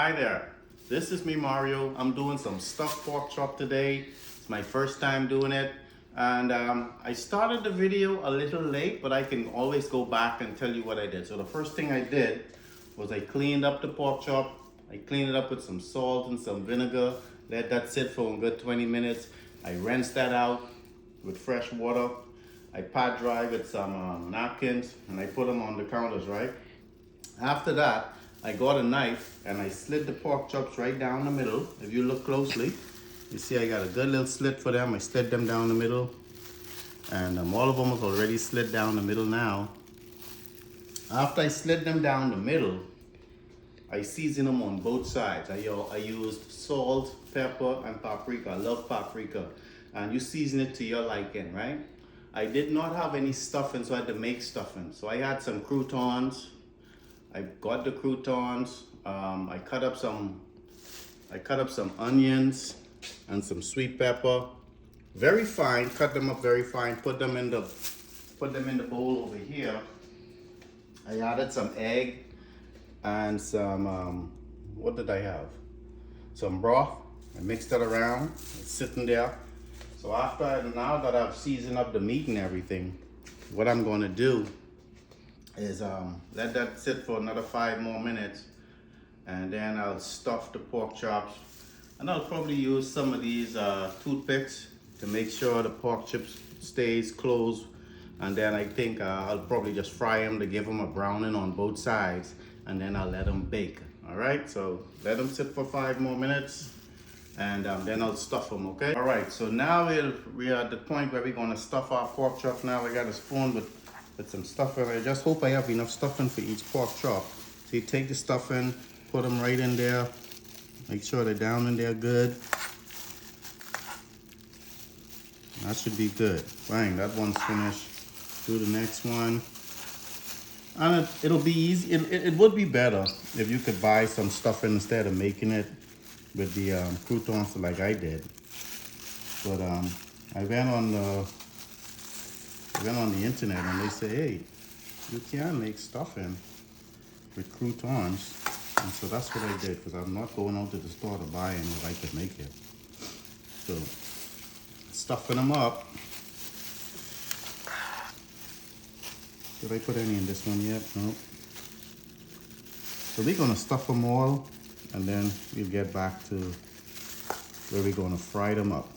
Hi there, this is me Mario. I'm doing some stuffed pork chop today. It's my first time doing it, and I started the video a little late, but I can always go back and tell you what I did. So the first thing I did was I cleaned up the pork chop. I cleaned it up with some salt and some vinegar, let that sit for a good 20 minutes. I rinsed that out with fresh water. I pat dry with some napkins, and I put them on the counters, right? After that, I got a knife and I slit the pork chops right down the middle. If you look closely, you see I got a good little slit for them. I slit them down the middle, and all of them is already slit down the middle now. After I slit them down the middle, I season them on both sides. I used salt, pepper, and paprika. I love paprika. And you season it to your liking, right? I did not have any stuffing, so I had to make stuffing. So I had some croutons. I got the croutons. I cut up some onions and some sweet pepper, very fine. Cut them up very fine. Put them in the bowl over here. I added some egg and some what did I have? Some broth. I mixed it around. It's sitting there. So now that I've seasoned up the meat and everything, what I'm going to do is let that sit for another 5 more minutes, and then I'll stuff the pork chops, and I'll probably use some of these toothpicks to make sure the pork chips stays closed, and then I think I'll probably just fry them to give them a browning on both sides, and then I'll let them bake. All right, so let them sit for 5 more minutes, and then I'll stuff them, okay? All right, so now we are at the point where we're gonna stuff our pork chops. Now I got a spoon with some stuffing. I just hope I have enough stuffing for each pork chop. So you take the stuffing, put them right in there. Make sure they're down in there good. That should be good. Bang, that one's finished. Do the next one. And it'll be easy. It would be better if you could buy some stuffing instead of making it with the croutons like I did. But I went on the internet and they say, hey, you can make stuffing with croutons. And so that's what I did, because I'm not going out to the store to buy any if I could make it. So, stuffing them up. Did I put any in this one yet? No. So we're gonna stuff them all, and then we'll get back to where we're gonna fry them up.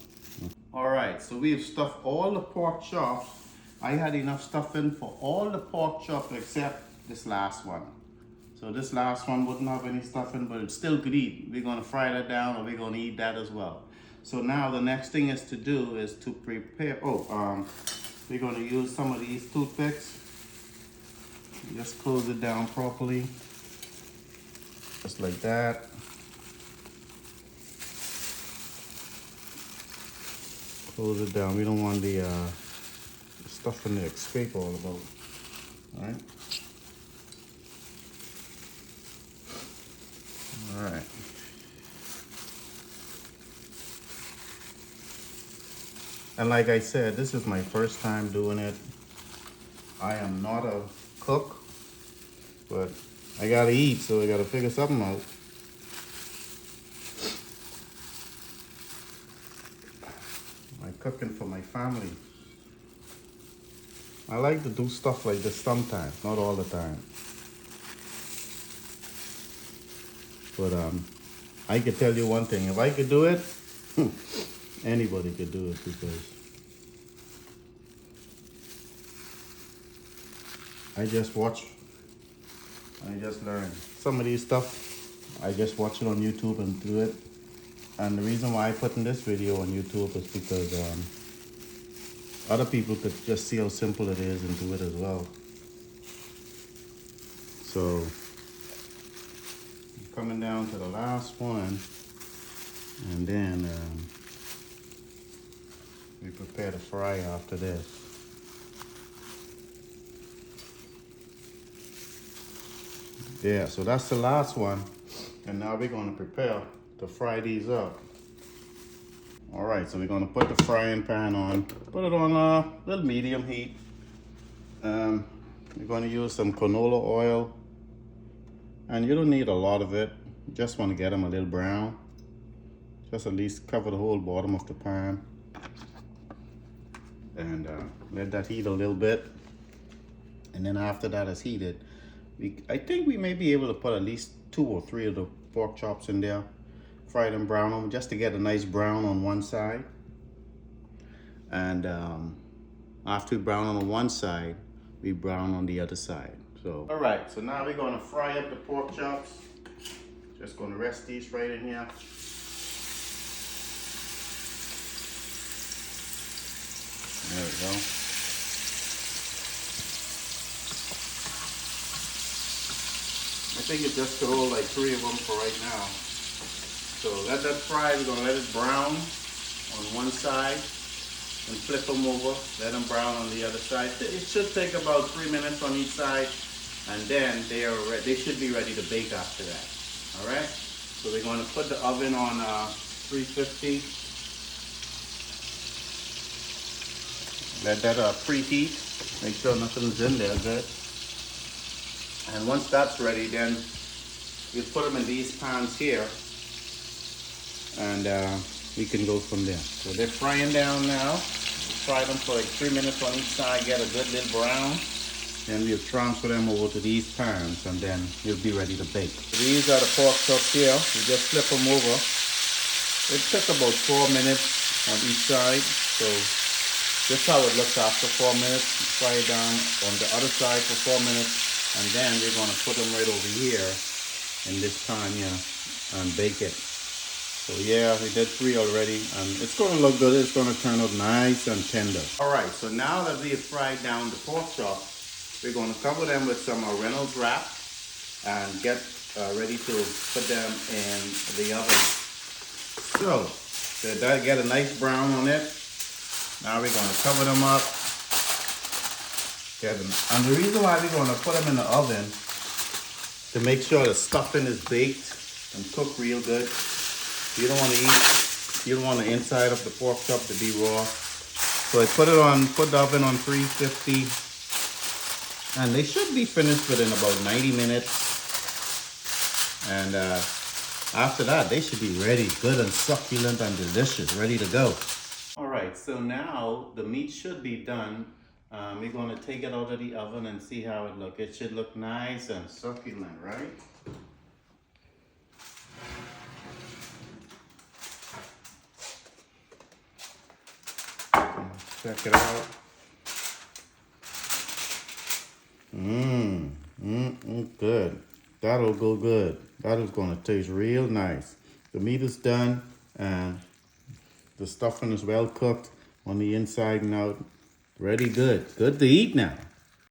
All right, so we've stuffed all the pork chops. I had enough stuffing for all the pork chops except this last one. So this last one wouldn't have any stuffing, but it still could eat. We're gonna fry that down, or we're gonna eat that as well. So now the next thing is to do is to prepare, we're gonna use some of these toothpicks. Just close it down properly, just like that. Close it down. We don't want the stuffing to escape all about. All right. All right. And like I said, this is my first time doing it. I am not a cook, but I gotta eat, so I gotta figure something out. I'm cooking for my family. I like to do stuff like this sometimes, not all the time. But I could tell you one thing, if I could do it, anybody could do it, because I just watch, I just learn. Some of these stuff, I just watch it on YouTube and do it. And the reason why I put in this video on YouTube is because other people could just see how simple it is and do it as well. So, coming down to the last one, and then we prepare to fry after this. Yeah, so that's the last one, and now we're going to prepare to fry these up. All right, so we're going to put the frying pan on, put it on a little medium heat. We're going to use some canola oil, and you don't need a lot of it. Just want to get them a little brown. Just at least cover the whole bottom of the pan. And let that heat a little bit. And then after that is heated, I think we may be able to put at least 2 or 3 of the pork chops in there. Fry them brown just to get a nice brown on one side. And after we brown on one side, we brown on the other side. So, all right, so now we're gonna fry up the pork chops. Just gonna rest these right in here. There we go. I think it just could hold like 3 of them for right now. So let that fry. We're gonna let it brown on one side and flip them over. Let them brown on the other side. It should take about 3 minutes on each side, and then they should be ready to bake after that. All right. So we're gonna put the oven on 350. Let that preheat. Make sure nothing's in there. Good. And once that's ready, then you put them in these pans here, and we can go from there. So they're frying down now. Fry them for like 3 minutes on each side, get a good little brown. Then we'll transfer them over to these pans, and then you'll be ready to bake. These are the pork chops here. You just flip them over. It took about 4 minutes on each side. So this is how it looks after 4 minutes. Fry it down on the other side for 4 minutes. And then we're gonna put them right over here in this pan here and bake it. So yeah, we did 3 already, and it's gonna look good. It's gonna turn out nice and tender. All right, so now that we have fried down the pork chops, we're gonna cover them with some Reynolds wrap and get ready to put them in the oven. So that get a nice brown on it. Now we're gonna cover them up. And the reason why we're going to put them in the oven to make sure the stuffing is baked and cooked real good. You don't want the inside of the pork chop to be raw. So I put the oven on 350, and they should be finished within about 90 minutes. And after that, they should be ready, good and succulent and delicious, ready to go. All right, so now the meat should be done. We're going to take it out of the oven and see how it looks. It should look nice and succulent, right? Check it out. Good. That'll go good. That is going to taste real nice. The meat is done, and the stuffing is well cooked on the inside and out. Ready, good. Good to eat now.